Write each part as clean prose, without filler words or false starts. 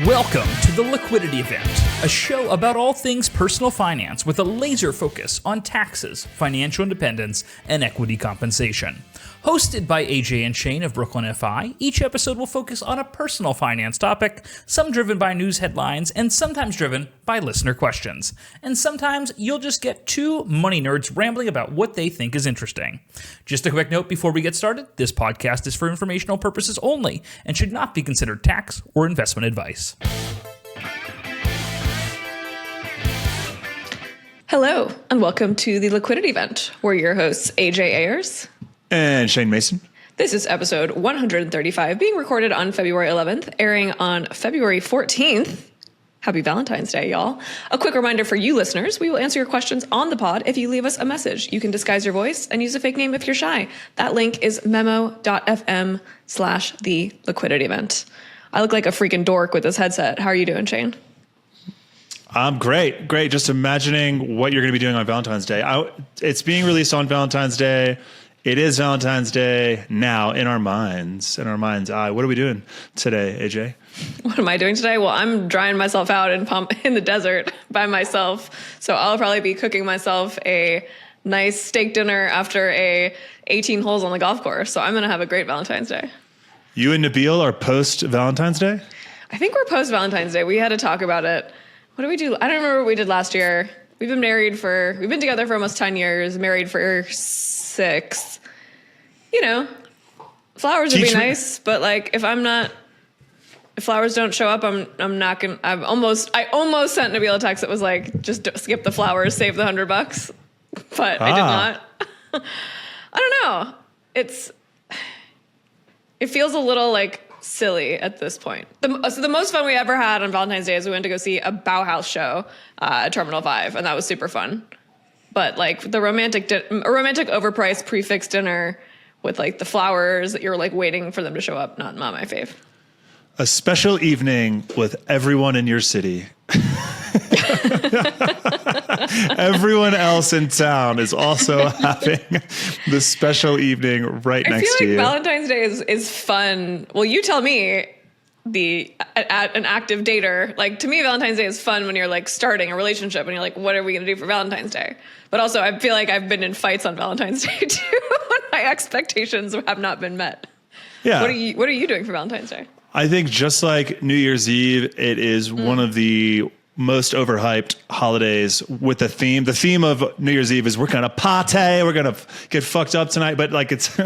Welcome to the Liquidity Event, a show about all things personal finance with a laser focus on taxes, financial independence, and equity compensation. Hosted by AJ and Shane of Brooklyn FI, each episode will focus on a personal finance topic, some driven by news headlines and sometimes driven by listener questions. And sometimes you'll just get two money nerds rambling about what they think is interesting. Just a quick note before we get started, this podcast is for informational purposes only and should not be considered tax or investment advice. Hello, and welcome to the Liquidity Event. We're your hosts, AJ Ayers. And Shane Mason. This is episode 135, being recorded on February 11th, airing on February 14th. Happy Valentine's Day, y'all. A quick reminder for you listeners, we will answer your questions on the pod if you leave us a message. You can disguise your voice and use a fake name if you're shy. That link is memo.fm/the liquidity event. I look like a freaking dork with this headset. How are you doing, Shane? I'm great. Just imagining what you're going to be doing on Valentine's Day. It's being released on Valentine's Day. It is Valentine's Day now in our mind's eye. What are we doing today, AJ? What am I doing today? Well, I'm drying myself out in the desert by myself. So I'll probably be cooking myself a nice steak dinner after 18 holes on the golf course. So I'm going to have a great Valentine's Day. You and Nabil are post Valentine's Day? I think we're post Valentine's Day. We had to talk about it. What did we do? I don't remember what we did last year. We've been together for almost 10 years, married for 6. You know, flowers would be nice, but like if flowers don't show up, I'm not gonna. I almost sent Nabil a text that was like, just skip the flowers, save the $100, but I did not. I don't know. It feels a little like silly at this point. So the most fun we ever had on Valentine's Day is we went to go see a Bauhaus show at Terminal 5, and that was super fun. But like the romantic overpriced prefix dinner with like the flowers that you're like waiting for them to show up, not my fave. A special evening with everyone in your city. Everyone else in town is also having the special evening right next to you. I feel like Valentine's Day is fun. Well, you tell me, an active dater. Like to me, Valentine's Day is fun when you're like starting a relationship and you're like, what are we going to do for Valentine's Day? But also I feel like I've been in fights on Valentine's Day too. My expectations have not been met. Yeah. What are you doing for Valentine's Day? I think just like New Year's Eve, it is one of the most overhyped holidays with the theme. The theme of New Year's Eve is we're going to party, we're going to get fucked up tonight. But like it's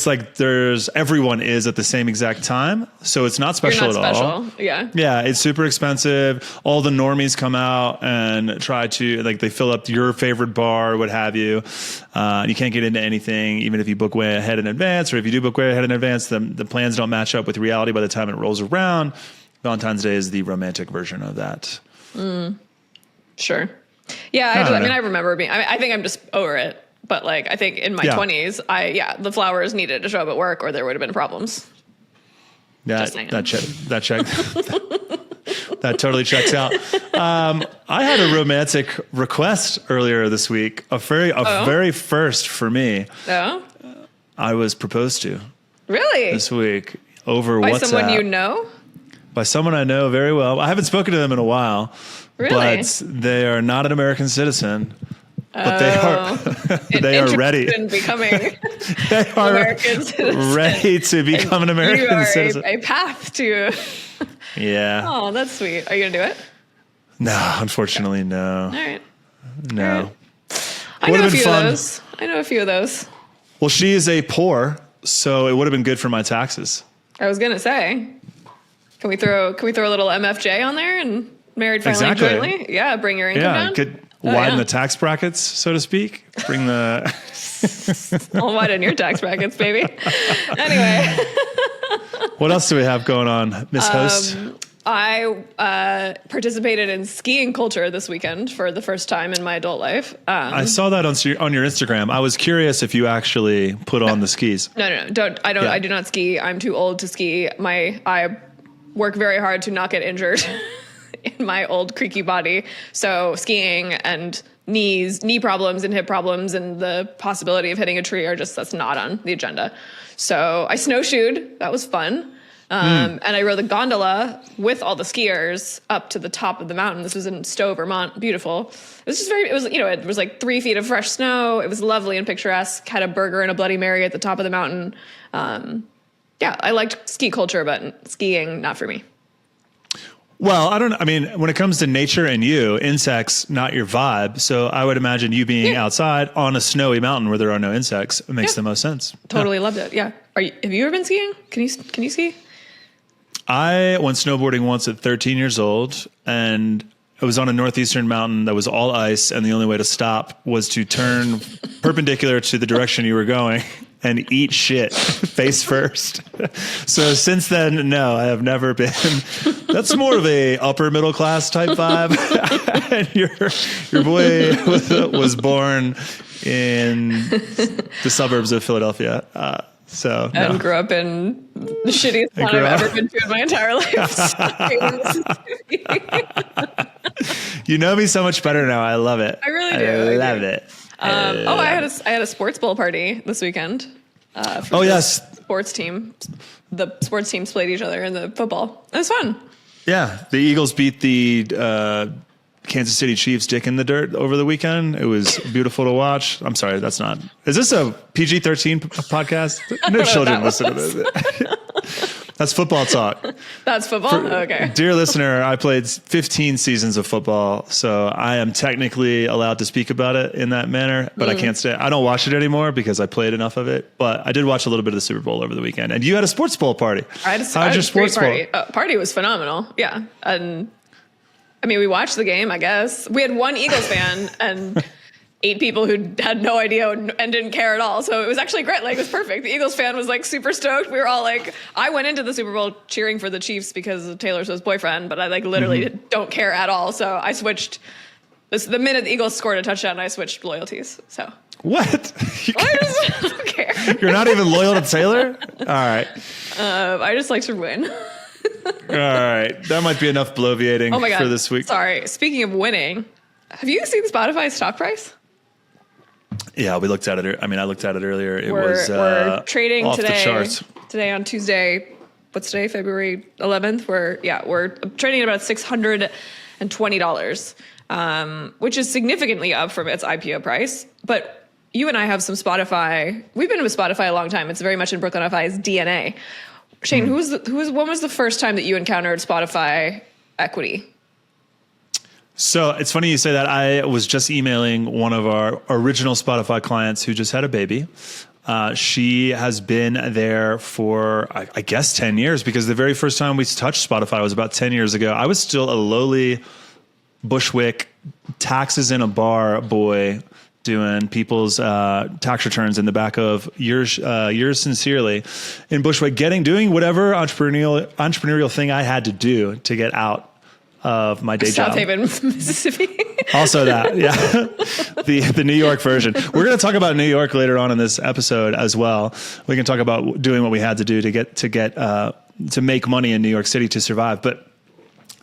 like everyone is at the same exact time. So it's not special at all. Yeah. Yeah. It's super expensive. All the normies come out and try to they fill up your favorite bar, what have you. You can't get into anything, even if you book way ahead in advance, or if you do book way ahead in advance, the plans don't match up with reality by the time it rolls around. Valentine's Day is the romantic version of that. Sure. Yeah. I remember I think I'm just over it, but like, I think in my 20s, the flowers needed to show up at work or there would have been problems. Yeah. That totally checks out. I had a romantic request earlier this week, a very first for me. Oh, I was proposed to. Really? This week over by WhatsApp. By someone you know? By someone I know very well. I haven't spoken to them in a while. Really? But they are not an American citizen. But they are ready. Becoming they are American citizen. Ready to become an American citizen. A path to. Yeah. Oh, that's sweet. Are you gonna do it? No, unfortunately, no. All right. No. All right. I know a few of those. Well, she is a poor, so it would have been good for my taxes. I was gonna say. Can we throw a little MFJ on there and married filing jointly? Yeah, bring your income down. Could widen the tax brackets, so to speak. Bring the I'll widen your tax brackets, baby. Anyway. What else do we have going on, Miss Host? I participated in skiing culture this weekend for the first time in my adult life. I saw that on your Instagram. I was curious if you actually put on the skis. No. I do not ski. I'm too old to ski. I work very hard to not get injured in my old creaky body. So skiing and knee problems and hip problems and the possibility of hitting a tree that's not on the agenda. So I snowshoed. That was fun. And I rode the gondola with all the skiers up to the top of the mountain. This was in Stowe, Vermont. Beautiful. It was just it was like 3 feet of fresh snow. It was lovely and picturesque. Had a burger and a Bloody Mary at the top of the mountain. I liked ski culture, but skiing, not for me. Well, when it comes to nature and you, insects, not your vibe. So I would imagine you being outside on a snowy mountain where there are no insects, it makes the most sense. Totally loved it. Yeah. Have you ever been skiing? Can you ski? I went snowboarding once at 13 years old, and it was on a northeastern mountain that was all ice. And the only way to stop was to turn perpendicular to the direction you were going and eat shit face first. So since then, no, I have never been. That's more of a upper middle class type vibe. And your boy was born in the suburbs of Philadelphia. And grew up in the shittiest town I've ever been to in my entire life. You know me so much better now. I love it. I really do. I love it. I had a sports bowl party this weekend. Sports team. The sports teams played each other in the football. It was fun. Yeah, the Eagles beat the Kansas City Chiefs dick in the dirt over the weekend. It was beautiful to watch. I'm sorry, that's not. Is this a PG-13 podcast? No children listen to this. That's football talk. That's football? Okay. Dear listener, I played 15 seasons of football, so I am technically allowed to speak about it in that manner, but I can't say. I don't watch it anymore because I played enough of it, but I did watch a little bit of the Super Bowl over the weekend. And you had a sports bowl party. I had your sports party? Party was phenomenal. Yeah. And we watched the game, I guess. We had one Eagles fan and 8 people who had no idea and didn't care at all. So it was actually great. Like, it was perfect. The Eagles fan was like super stoked. We were all like, I went into the Super Bowl cheering for the Chiefs because of Taylor Swift's boyfriend, but I literally don't care at all. So I switched the minute the Eagles scored a touchdown, I switched loyalties. So what? I don't care. You're not even loyal to Taylor? All right. I just like to win. All right. That might be enough bloviating for this week. Sorry. Speaking of winning, have you seen Spotify's stock price? Yeah, we looked at it. I looked at it earlier. We're trading off today. The charts. Today on Tuesday. What's today? February 11th. We're trading at about $620, which is significantly up from its IPO price. But you and I have some Spotify. We've been with Spotify a long time. It's very much in Brooklyn FI's DNA. Shane, when was the first time that you encountered Spotify equity? So it's funny you say that. I was just emailing one of our original Spotify clients who just had a baby. She has been there for, I guess, 10 years, because the very first time we touched Spotify was about 10 years ago. I was still a lowly Bushwick taxes in a bar boy doing people's tax returns in the back of yours sincerely in Bushwick, doing whatever entrepreneurial thing I had to do to get out of my day job. South Haven, Mississippi. Also that, yeah. the New York version. We're going to talk about New York later on in this episode as well. We can talk about doing what we had to do to make money in New York City to survive. But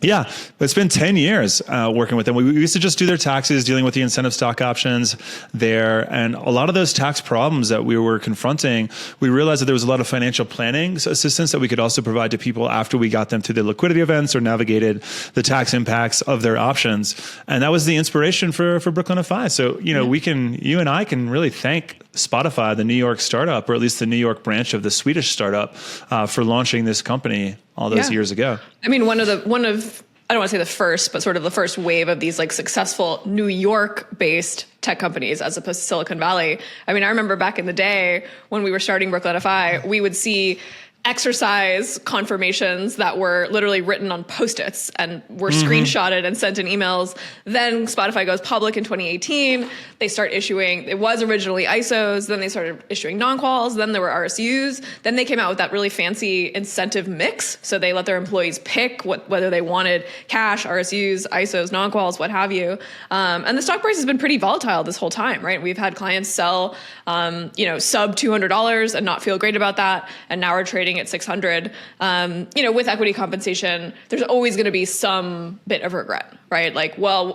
yeah, it's been 10 years working with them. We used to just do their taxes, dealing with the incentive stock options there. And a lot of those tax problems that we were confronting, we realized that there was a lot of financial planning assistance that we could also provide to people after we got them through the liquidity events or navigated the tax impacts of their options. And that was the inspiration for Brooklyn FI. So, you and I can really thank Spotify, the New York startup, or at least the New York branch of the Swedish startup, for launching this company all those years ago. One of I don't want to say the first, but sort of the first wave of these successful New York-based tech companies as opposed to Silicon Valley. I remember back in the day when we were starting Brooklyn FI, we would see exercise confirmations that were literally written on Post-its and were screenshotted and sent in emails. Then Spotify goes public in 2018. They start issuing, it was originally ISOs, then they started issuing non-quals, then there were RSUs. Then they came out with that really fancy incentive mix. So they let their employees pick whether they wanted cash, RSUs, ISOs, non-quals, what have you. And the stock price has been pretty volatile this whole time, right? We've had clients sell, sub $200 and not feel great about that. And now we're trading at 600, with equity compensation, there's always going to be some bit of regret, right?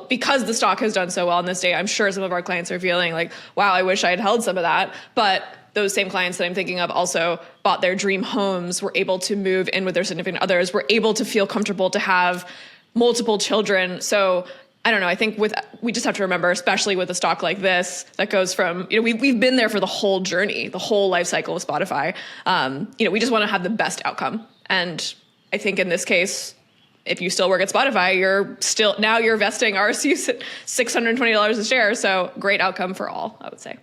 Because the stock has done so well on this day, I'm sure some of our clients are feeling like, wow, I wish I had held some of that. But those same clients that I'm thinking of also bought their dream homes, were able to move in with their significant others, were able to feel comfortable to have multiple children. So I don't know. I think we just have to remember, especially with a stock like this that goes from, we've been there for the whole journey, the whole life cycle of Spotify. We just want to have the best outcome. And I think in this case, if you still work at Spotify, you're vesting RSUs at $620 a share. So great outcome for all, I would say.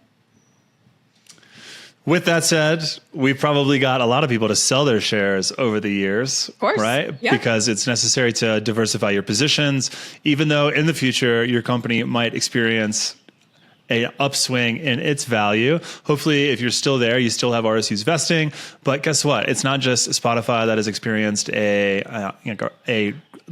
With that said, we've probably got a lot of people to sell their shares over the years, of course, right? Yeah. Because it's necessary to diversify your positions, even though in the future your company might experience an upswing in its value. Hopefully, if you're still there, you still have RSUs vesting. But guess what? It's not just Spotify that has experienced a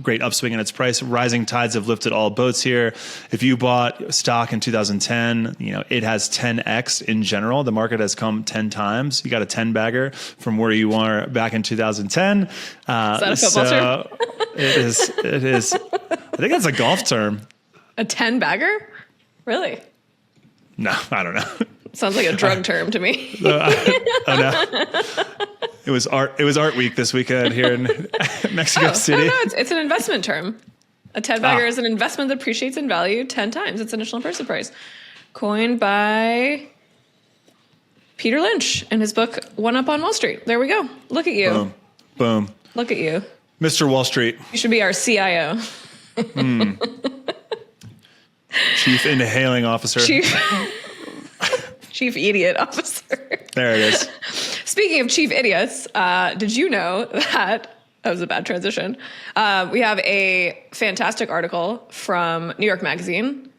great upswing in its price. Rising tides have lifted all boats here. If you bought stock in 2010, it has 10x in general. The market has come 10 times. You got a 10 bagger from where you were back in 2010. Is that a football term? It is. I think that's a golf term. A 10 bagger? Really? No, I don't know. Sounds like a drug term to me. No. It was art week this weekend here in Mexico City. No, it's an investment term. A 10 bagger is an investment that appreciates in value 10 times its initial purchase price. Coined by Peter Lynch in his book, One Up on Wall Street. There we go. Look at you. Boom. Look at you. Mr. Wall Street. You should be our CIO. Chief Inhaling Officer. Chief Idiot Officer. There it is. Speaking of chief idiots, did you know that was a bad transition? We have a fantastic article from New York Magazine,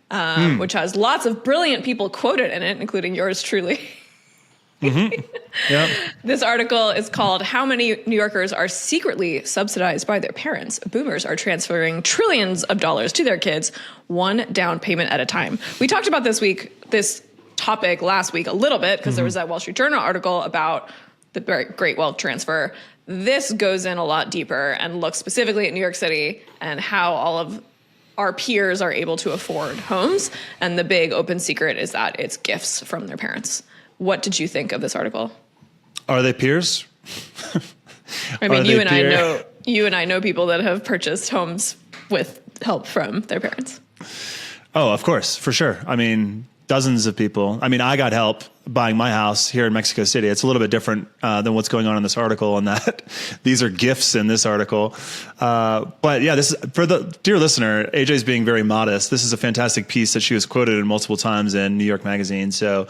which has lots of brilliant people quoted in it, including yours truly. Mm-hmm. Yep. This article is called "How Many New Yorkers Are Secretly Subsidized by Their Parents? Boomers Are Transferring Trillions of Dollars to Their Kids, One Down Payment at a Time." We talked about this topic last week a little bit because there was that Wall Street Journal article about the great wealth transfer. This goes in a lot deeper and looks specifically at New York City and how all of our peers are able to afford homes. And the big open secret is that it's gifts from their parents. What did you think of this article? Are they peers? I mean, you and I know people that have purchased homes with help from their parents. Oh, of course, for sure. I mean, dozens of people. I mean, I got help buying my house here in Mexico City. It's a little bit different than what's going on in this article, and that these are gifts in this article. But yeah, this is for the dear listener. AJ's being very modest. This is a fantastic piece that she was quoted in multiple times in New York Magazine. So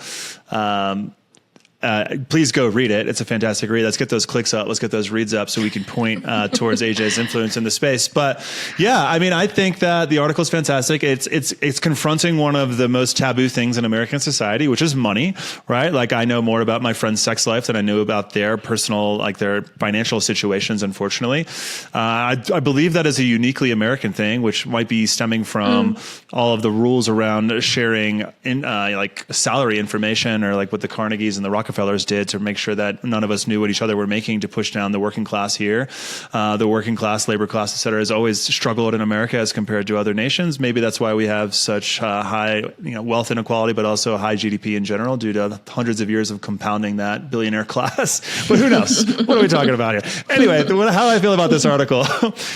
please go read it. It's a fantastic read. Let's get those clicks up. Let's get those reads up so we can point towards AJ's influence in the space. But yeah, I mean, I think that the article is fantastic. It's confronting one of the most taboo things in American society, which is money, right? Like, I know more about my friend's sex life than I knew about their personal, like their financial situations, unfortunately. I believe that is a uniquely American thing, which might be stemming from all of the rules around sharing like salary information, or like what the Carnegies and the Rockefellers did to make sure that none of us knew what each other were making to push down the working class here. The working class, labor class, et cetera, has always struggled in America as compared to other nations. Maybe that's why we have such high wealth inequality, but also high GDP in general due to hundreds of years of compounding that billionaire class. But who knows? What are we talking about here? Anyway, how I feel about this article.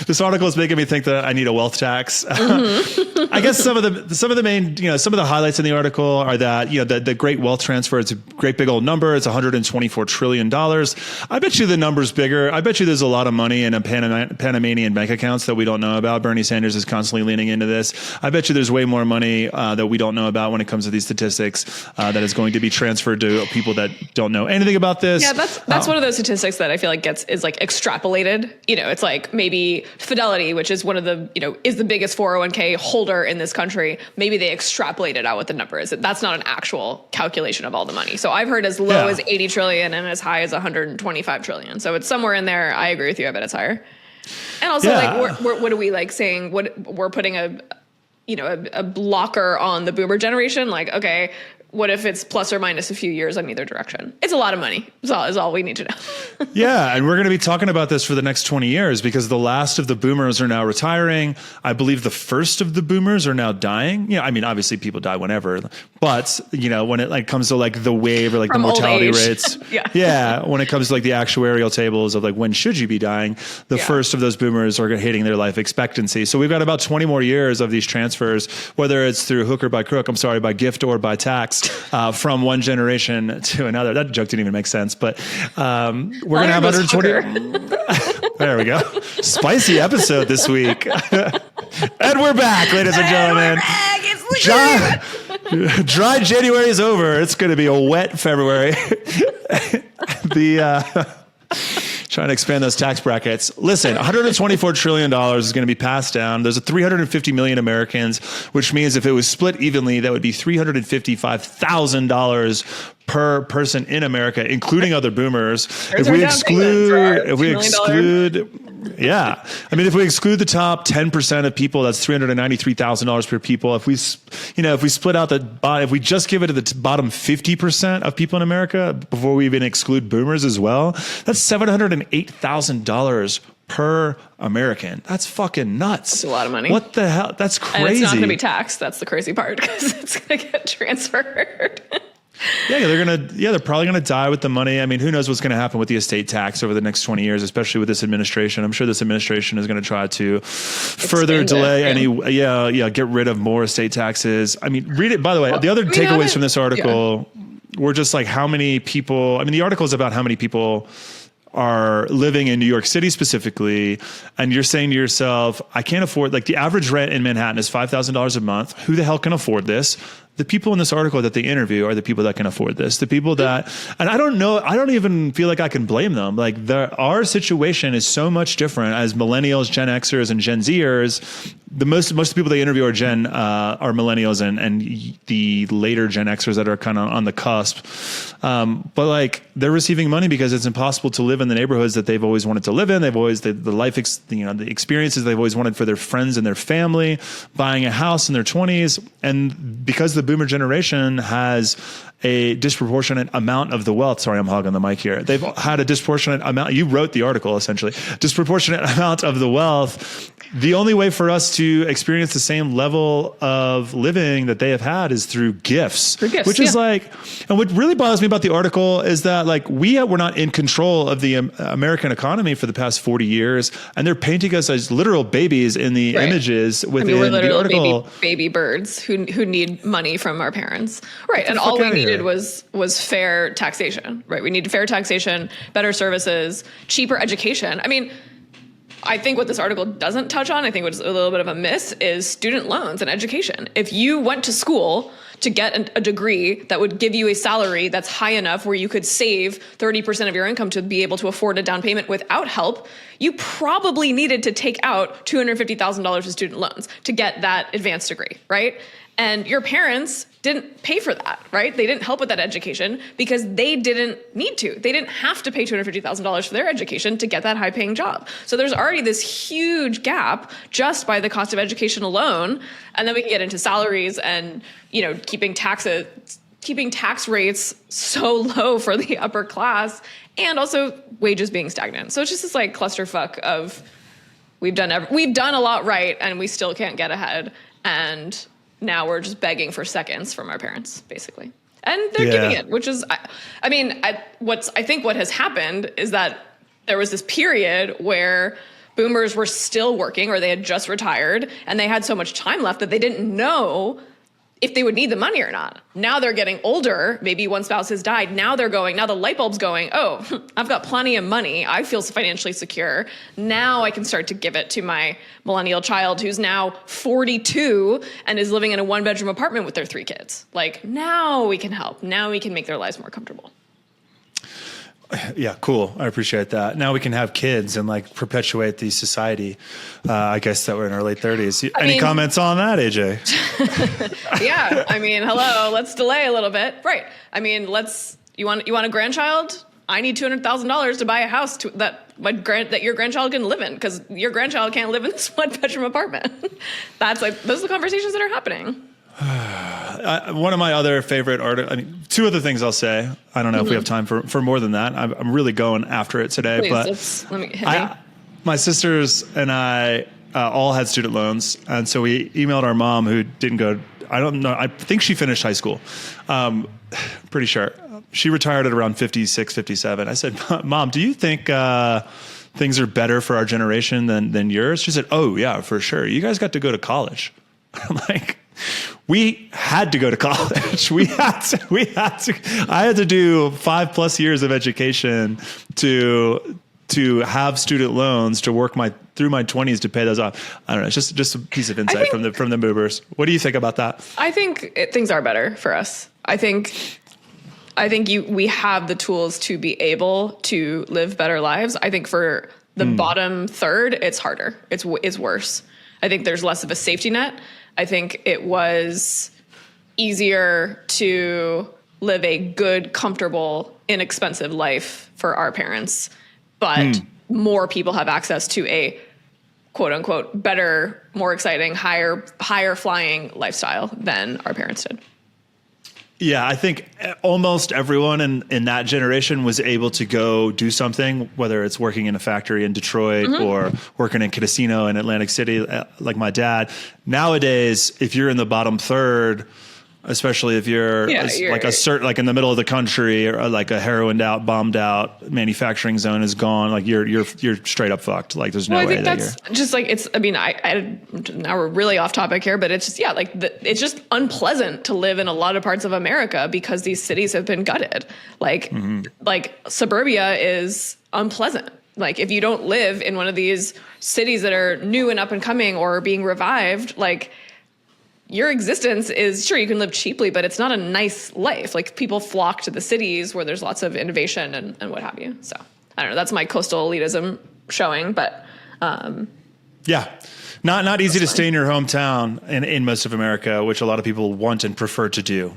This article is making me think that I need a wealth tax. I guess some of the main, some of the highlights in the article are that, the great wealth transfer, it's a great big old number. It's $124 trillion. I bet you the number's bigger. I bet you there's a lot of money in Panamanian bank accounts that we don't know about. Bernie Sanders is constantly leaning into this. I bet you there's way more money that we don't know about when it comes to these statistics that is going to be transferred to people that don't know anything about this. Yeah, that's one of those statistics that I feel like is like extrapolated. It's like maybe Fidelity, which is one of the, is the biggest 401k holder in this country. Maybe they extrapolated out what the number is. That's not an actual calculation of all the money. So I've heard as low as 80 trillion and as high as 125 trillion. So it's somewhere in there. I agree with you. I bet it's higher. And also, like, what are we like saying? What we're putting a blocker on the boomer generation? Like, okay, what if it's plus or minus a few years on either direction? It's a lot of money. Is all we need to know. Yeah. And we're going to be talking about this for the next 20 years because the last of the boomers are now retiring. I believe the first of the boomers are now dying. I mean, obviously people die whenever, but when it comes to the wave or From the mortality old age. rates. Yeah. When it comes to the actuarial tables of when should you be dying, the first of those boomers are hitting their life expectancy. So we've got about 20 more years of these transfers, whether it's through hook or by crook, by gift or by tax, from one generation to another. That joke didn't even make sense, but we're going to have 120. There we go. Spicy episode this week. And we're back, ladies and gentlemen. Dry January is over. It's going to be a wet February. Trying to expand those tax brackets. Listen, $124 trillion is going to be passed down. There's 350 million Americans, which means if it was split evenly, that would be $355,000 per person in America, including other boomers. If we exclude the top 10% of people, that's $393,000 per people. If we split out if we just give it to the bottom 50% of people in America before we even exclude boomers as well, that's $708,000 per American. That's fucking nuts. That's a lot of money. What the hell? That's crazy. And it's not going to be taxed. That's the crazy part because it's going to get transferred. They're probably going to die with the money. I mean, who knows what's going to happen with the estate tax over the next 20 years, especially with this administration. I'm sure this administration is going to try to further delay get rid of more estate taxes. I mean, read it. By the way, the other takeaways from this article were just how many people, the article is about how many people are living in New York City specifically, and you're saying to yourself, I can't afford, the average rent in Manhattan is $5,000 a month. Who the hell can afford this? The people in this article that they interview are the people that can afford this. The people that, and I don't even feel like I can blame them. Our situation is so much different as millennials, Gen Xers, and Gen Zers. Most of the people they interview are millennials and the later Gen Xers that are kind of on the cusp. But they're receiving money because it's impossible to live in the neighborhoods that they've always wanted to live in. They've always the experiences they've always wanted for their friends and their family, buying a house in their 20s, and because the boomer generation has a disproportionate amount of the wealth. Sorry, I'm hogging the mic here. They've had a disproportionate amount. You wrote the article, essentially. Disproportionate amount of the wealth. The only way for us to experience the same level of living that they have had is through gifts. Which is and what really bothers me about the article is that we're not in control of the American economy for the past 40 years, and they're painting us as literal babies in the images within we're the article. Baby birds who need money from our parents. Right. And all we needed was fair taxation, right? We needed fair taxation, better services, cheaper education. I think what this article doesn't touch on, I think what's a little bit of a miss, is student loans and education. If you went to school to get a degree that would give you a salary that's high enough where you could save 30% of your income to be able to afford a down payment without help, you probably needed to take out $250,000 of student loans to get that advanced degree, right? And your parents didn't pay for that, right? They didn't help with that education because they didn't need to. They didn't have to pay $250,000 for their education to get that high-paying job. So there's already this huge gap just by the cost of education alone. And then we can get into salaries and, keeping tax rates so low for the upper class, and also wages being stagnant. So it's just this clusterfuck of we've done a lot right and we still can't get ahead. And now we're just begging for seconds from our parents, basically. And they're giving it, which is, I think what has happened is that there was this period where boomers were still working or they had just retired and they had so much time left that they didn't know if they would need the money or not. Now they're getting older. Maybe one spouse has died. Now the light bulb's going, oh, I've got plenty of money. I feel financially secure. Now I can start to give it to my millennial child who's now 42 and is living in a 1-bedroom apartment with their 3 kids. Now we can help. Now we can make their lives more comfortable. Yeah, cool. I appreciate that. Now we can have kids and perpetuate the society. I guess that we're in our late 30s. Any comments on that, AJ? Yeah. Hello, let's delay a little bit. Right. You want a grandchild? I need $200,000 to buy a house that your grandchild can live in because your grandchild can't live in this 1-bedroom apartment. Those are the conversations that are happening. One of my other favorite two other things I'll say. I don't know if we have time for more than that. I'm really going after it today. Please, but hit me. My sisters and I all had student loans. And so we emailed our mom, who didn't go. I don't know. I think she finished high school. Pretty sure. She retired at around 56, 57. I said, Mom, do you think things are better for our generation than yours? She said, oh, yeah, for sure. You guys got to go to college. I'm like, we had to go to college. We had to. I had to do 5+ years of education to have student loans, to work through my 20s to pay those off. I don't know. It's just a piece of insight from the movers. What do you think about that? I think things are better for us. I think we have the tools to be able to live better lives. I think for the bottom third, it's harder. It's worse. I think there's less of a safety net. I think it was easier to live a good, comfortable, inexpensive life for our parents, but more people have access to a quote unquote better, more exciting, higher flying lifestyle than our parents did. Yeah, I think almost everyone in that generation was able to go do something, whether it's working in a factory in Detroit or working in a casino in Atlantic City, like my dad. Nowadays, if you're in the bottom third, especially if you're like in the middle of the country, or like a heroined out, bombed out manufacturing zone is gone, like you're straight up fucked. Like there's no way. I think that's just like it's. I mean, I now we're really off topic here, but it's just it's just unpleasant to live in a lot of parts of America because these cities have been gutted. Like suburbia is unpleasant. Like if you don't live in one of these cities that are new and up and coming or being revived, like. Your existence is, sure, you can live cheaply, but it's not a nice life. Like people flock to the cities where there's lots of innovation and what have you. So I don't know. That's my coastal elitism showing, but yeah, not easy to stay in your hometown in most of America, which a lot of people want and prefer to do.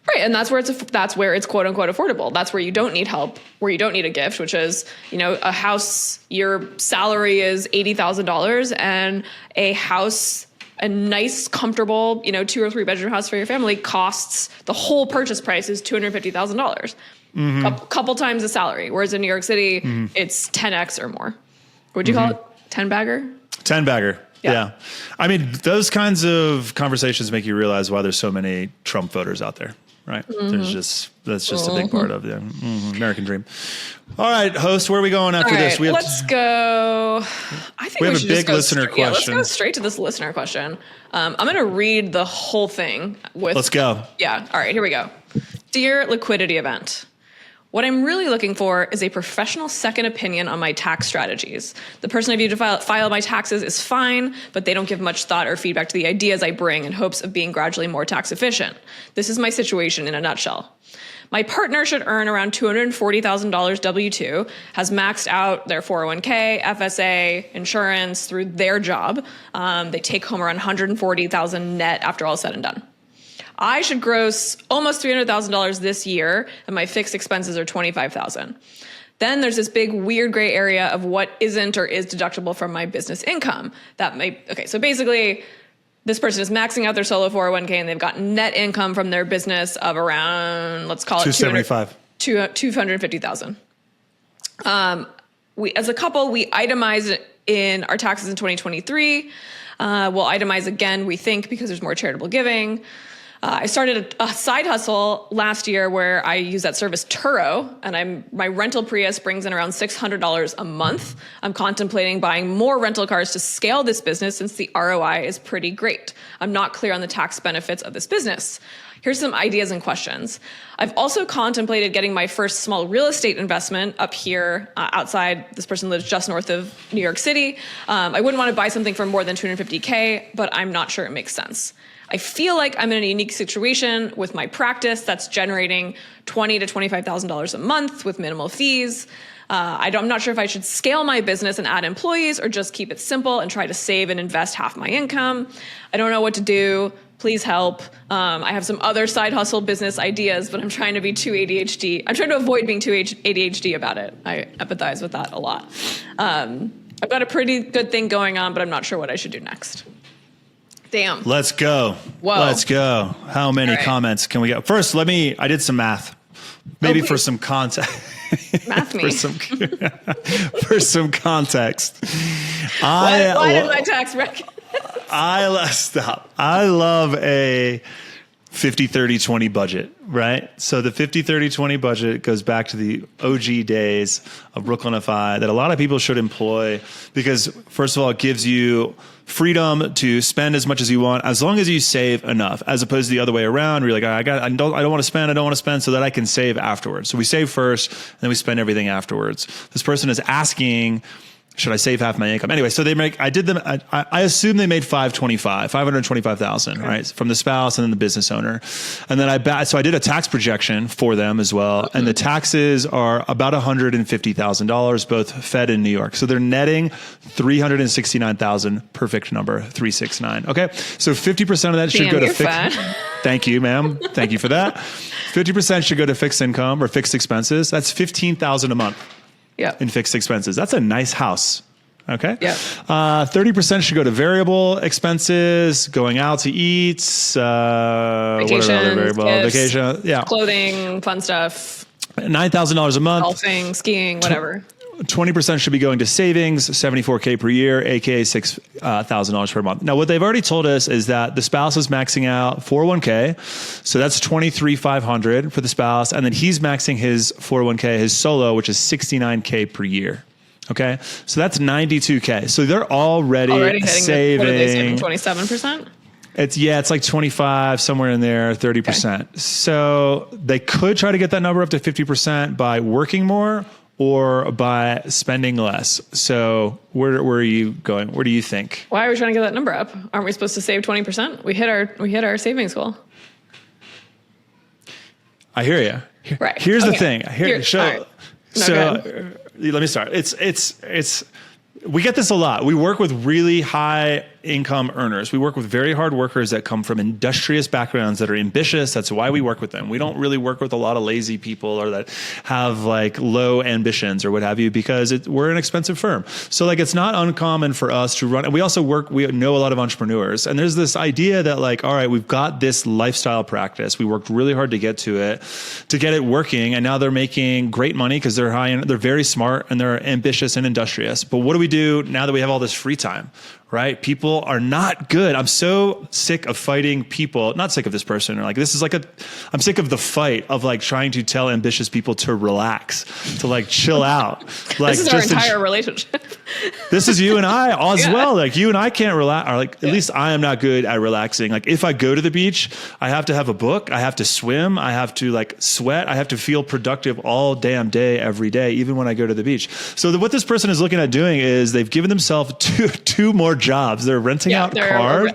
Right, and that's where it's quote unquote affordable. That's where you don't need help, where you don't need a gift, which is a house. Your salary is $80,000, and a house. A nice, comfortable, 2 or 3 bedroom house for your family costs, the whole purchase price is $250,000. A couple times the salary. Whereas in New York City, it's 10x or more. What'd you call it? 10-bagger? 10-bagger. Yeah. I mean, those kinds of conversations make you realize why there's so many Trump voters out there, right? That's just a big part of the American dream. All right, host, where are we going after this? Let's go. I think we have a big listener question. Yeah, let's go straight to this listener question. I'm going to read the whole thing. Let's go. Yeah. All right, here we go. Dear Liquidity Event. What I'm really looking for is a professional second opinion on my tax strategies. The person I've used to file my taxes is fine, but they don't give much thought or feedback to the ideas I bring in hopes of being gradually more tax efficient. This is my situation in a nutshell. My partner should earn around $240,000 W-2, has maxed out their 401k, FSA, insurance through their job. They take home around $140,000 net after all is said and done. I should gross almost $300,000 this year, and my fixed expenses are $25,000. Then there's this big weird gray area of what isn't or is deductible from my business income. So basically, this person is maxing out their solo 401k, and they've got net income from their business of around, let's call it $250,000. As a couple, we itemize in our taxes in 2023. We'll itemize again, we think, because there's more charitable giving. I started a side hustle last year where I use that service Turo, and my rental Prius brings in around $600 a month. I'm contemplating buying more rental cars to scale this business since the ROI is pretty great. I'm not clear on the tax benefits of this business. Here's some ideas and questions. I've also contemplated getting my first small real estate investment up here outside. This person lives just north of New York City. I wouldn't want to buy something for more than $250K, but I'm not sure it makes sense. I feel like I'm in a unique situation with my practice that's generating $20,000 to $25,000 a month with minimal fees. I'm not sure if I should scale my business and add employees or just keep it simple and try to save and invest half my income. I don't know what to do. Please help. I have some other side hustle business ideas, but I'm trying to be too ADHD. I'm trying to avoid being too ADHD about it. I empathize with that a lot. I've got a pretty good thing going on, but I'm not sure what I should do next. Damn. Let's go. Whoa. Let's go. How many All right. comments can we get? First, I did some math. Maybe for some context. Math me. For some context. Why did my tax rec? Stop. I love a 50-30-20 budget, right? So the 50-30-20 budget goes back to the OG days of Brooklynify that a lot of people should employ because, first of all, it gives you freedom to spend as much as you want as long as you save enough, as opposed to the other way around where you're like, I don't want to spend so that I can save afterwards. So we save first and then we spend everything afterwards. This person is asking, should I save half my income? Anyway, so I assume they made 525,000, right? From the spouse and then the business owner. And then so I did a tax projection for them as well. And the taxes are about $150,000, both Fed and New York. So they're netting $369,000, perfect number, 369. Okay. So 50% of that should go to fixed. Thank you, ma'am. Thank you for that. 50% should go to fixed income or fixed expenses. That's $15,000 a month. Yep. In fixed expenses. That's a nice house. Okay. Yeah. 30% should go to variable expenses, going out to eat, vacation, yeah, clothing, fun stuff, $9,000 a month, golfing, skiing, whatever. 20% should be going to savings, $74K per year, aka $6,000 per month. Now, what they've already told us is that the spouse is maxing out 401k, so that's $23,500 for the spouse, and then he's maxing his 401k, his solo, which is $69K per year. Okay, so that's $92K. So they're already saving. What are they saving? 27%. It's like 25, somewhere in there, 30%. Okay. So they could try to get that number up to 50% by working more or by spending less. So where are you going? Where do you think? Why are we trying to get that number up? Aren't we supposed to save 20%? We hit our savings goal. I hear you. Right. Here's the thing. Let me start. We get this a lot. We work with really high income earners. We work with very hard workers that come from industrious backgrounds that are ambitious. That's why we work with them. We don't really work with a lot of lazy people or that have like low ambitions or what have you, because we're an expensive firm. So like, it's not uncommon for us to run. And we also we know a lot of entrepreneurs. And there's this idea that like, all right, we've got this lifestyle practice. We worked really hard to get it working. And now they're making great money because they're they're very smart and they're ambitious and industrious. But what do we do now that we have all this free time? Right? People are not good. I'm so sick of fighting people, not sick of this person. Or like, I'm sick of the fight of like trying to tell ambitious people to relax, to like chill out. Like this is our entire relationship. This is you and I as well. Like you and I can't relax, or like at least I am not good at relaxing. Like if I go to the beach, I have to have a book, I have to swim, I have to like sweat, I have to feel productive all damn day, every day, even when I go to the beach. So what this person is looking at doing is they've given themselves two more jobs. They're renting out cars.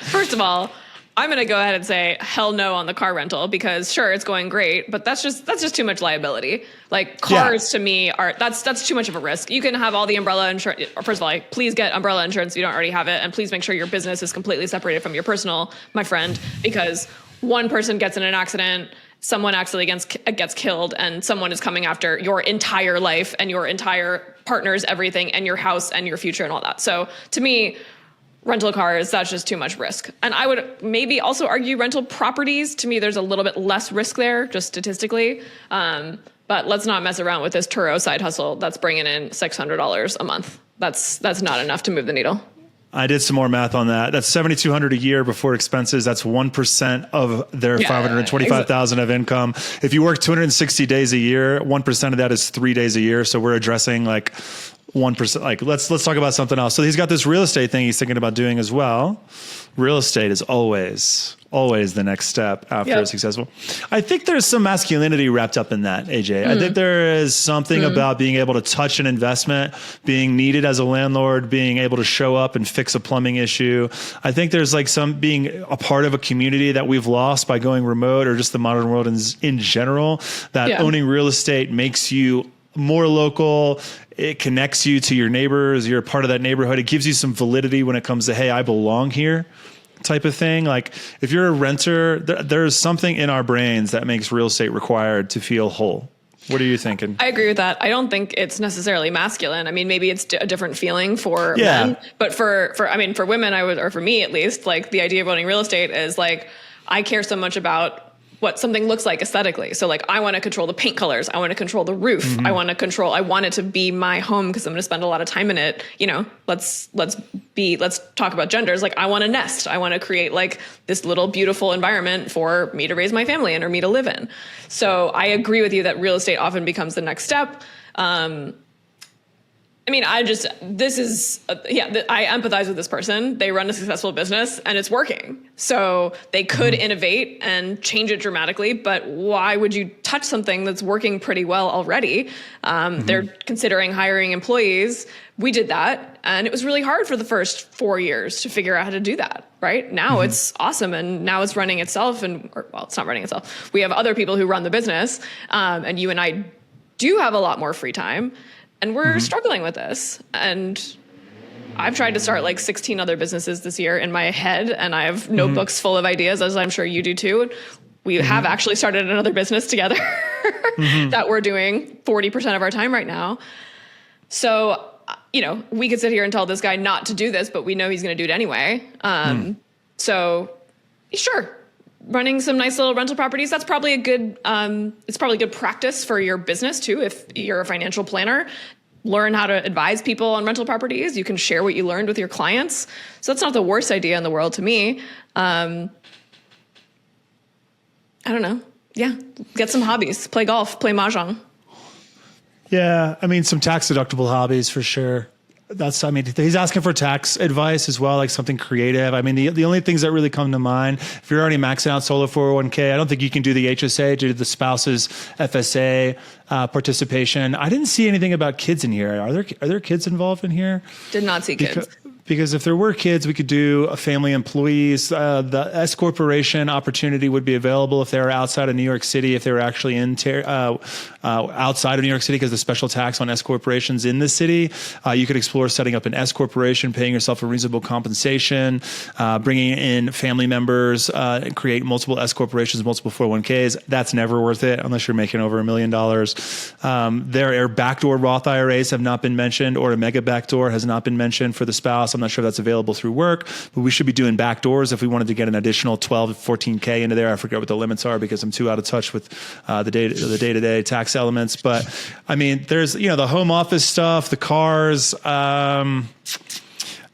First of all, I'm going to go ahead and say hell no on the car rental because sure, it's going great, but that's just too much liability. Like cars to me that's too much of a risk. You can have all the umbrella insurance. First of all, please get umbrella insurance if you don't already have it. And please make sure your business is completely separated from your personal, my friend, because one person gets in an accident, someone actually gets killed, and someone is coming after your entire life and your entire partner's everything and your house and your future and all that. So to me, rental cars, that's just too much risk. And I would maybe also argue rental properties. To me, there's a little bit less risk there, just statistically. But let's not mess around with this Turo side hustle that's bringing in $600 a month. That's not enough to move the needle. I did some more math on that. That's $7,200 a year before expenses. That's 1% of their $525,000 of income. If you work 260 days a year, 1% of that is 3 days a year. So we're addressing like 1%. Like let's talk about something else. So he's got this real estate thing he's thinking about doing as well. Real estate is always the next step after successful. I think there's some masculinity wrapped up in that, AJ. I think there is something about being able to touch an investment, being needed as a landlord, being able to show up and fix a plumbing issue. I think there's like some being a part of a community that we've lost by going remote, or just the modern world in general, that owning real estate makes you more local. It connects you to your neighbors. You're a part of that neighborhood. It gives you some validity when it comes to, hey, I belong here type of thing. Like if you're a renter, there's something in our brains that makes real estate required to feel whole. What are you thinking? I agree with that. I don't think it's necessarily masculine. I mean, maybe it's a different feeling for men, but for women, or for me at least, like the idea of owning real estate is like, I care so much about what something looks like aesthetically. So like, I want to control the paint colors. I want to control the roof. I want it to be my home because I'm going to spend a lot of time in it. You know, let's talk about genders. Like, I want a nest. I want to create like this little beautiful environment for me to raise my family in or me to live in. So I agree with you that real estate often becomes the next step. I mean, I empathize with this person. They run a successful business and it's working. So they could innovate and change it dramatically, but why would you touch something that's working pretty well already? They're considering hiring employees. We did that, and it was really hard for the first 4 years to figure out how to do that, right? Now it's awesome, and now it's running itself, it's not running itself. We have other people who run the business, and you and I do have a lot more free time. And we're struggling with this. And I've tried to start like 16 other businesses this year in my head. And I have notebooks full of ideas, as I'm sure you do too. We have actually started another business together that we're doing 40% of our time right now. So, you know, we could sit here and tell this guy not to do this, but we know he's going to do it anyway. So sure. Running some nice little rental properties, that's probably it's probably good practice for your business too. If you're a financial planner, learn how to advise people on rental properties. You can share what you learned with your clients. So that's not the worst idea in the world to me. I don't know. Yeah. Get some hobbies, play golf, play mahjong. Yeah. I mean, some tax deductible hobbies for sure. He's asking for tax advice as well, like something creative. I mean, the only things that really come to mind, if you're already maxing out solo 401k, I don't think you can do the HSA due to the spouse's FSA participation. I didn't see anything about kids in here. Are there kids involved in here? Did not see kids. Because if there were kids, we could do a family employees. The S corporation opportunity would be available if they were outside of New York City, if they were actually outside of New York City, because the special tax on S corporations in the city. You could explore setting up an S corporation, paying yourself a reasonable compensation, bringing in family members, and create multiple S corporations, multiple 401ks. That's never worth it unless you're making over $1 million. There are backdoor Roth IRAs have not been mentioned, or a mega backdoor has not been mentioned for the spouse. I'm not sure if that's available through work, but we should be doing backdoors if we wanted to get an additional 12 to 14K into there. I forget what the limits are because I'm too out of touch with the day-to-day tax elements. But I mean, there's, the home office stuff, the cars, the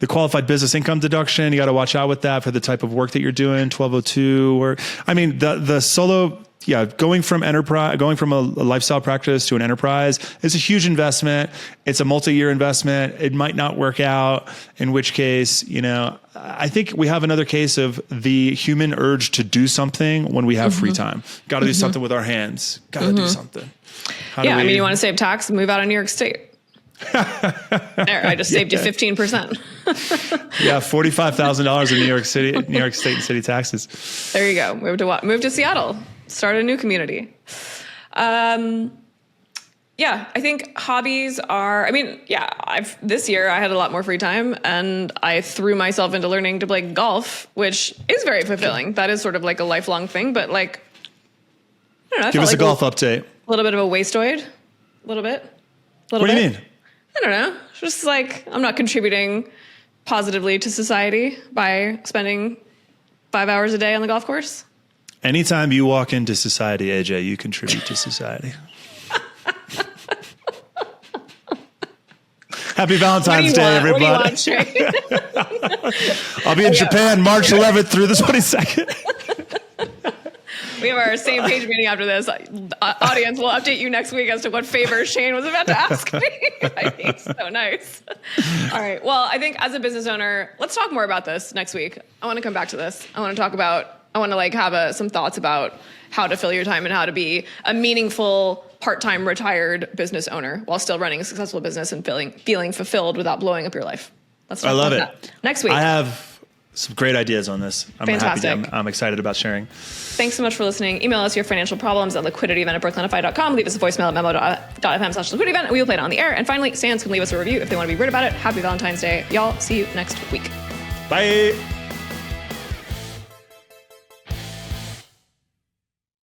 qualified business income deduction. You got to watch out with that for the type of work that you're doing. 1202, or I mean, the solo. Yeah, going from a lifestyle practice to an enterprise is a huge investment. It's a multi-year investment. It might not work out, in which case, I think we have another case of the human urge to do something when we have free time. Got to do something with our hands. Got to do something. I mean, you want to save tax, move out of New York State. There, I just saved you 15%. Yeah, $45,000 in New York State and city taxes. There you go. Move to Seattle. Start a new community. I think hobbies are, this year I had a lot more free time and I threw myself into learning to play golf, which is very fulfilling. That is sort of like a lifelong thing, but like, I don't know. Give us a golf update. A little bit of a wastoid. A little bit. What do you mean? I don't know. Just like, I'm not contributing positively to society by spending 5 hours a day on the golf course. Anytime you walk into society, AJ, you contribute to society. Happy Valentine's Day, everybody. What do you want, I'll be in Japan March 11th through the 22nd. We have our same page meeting after this. Audience, will update you next week as to what favor Shane was about to ask me. I think so nice. All right. Well, I think as a business owner, let's talk more about this next week. I want to come back to this. I want to have some thoughts about how to fill your time and how to be a meaningful part-time retired business owner while still running a successful business and feeling fulfilled without blowing up your life. Let's talk about that next week. I have some great ideas on this. Fantastic. I'm excited about sharing. Thanks so much for listening. Email us your financial problems at liquidityevent@brooklynify.com. Leave us a voicemail at memo.fm/liquidityevent, and we will play it on the air. And finally, Sans can leave us a review if they want to be rude about it. Happy Valentine's Day. Y'all, see you next week. Bye.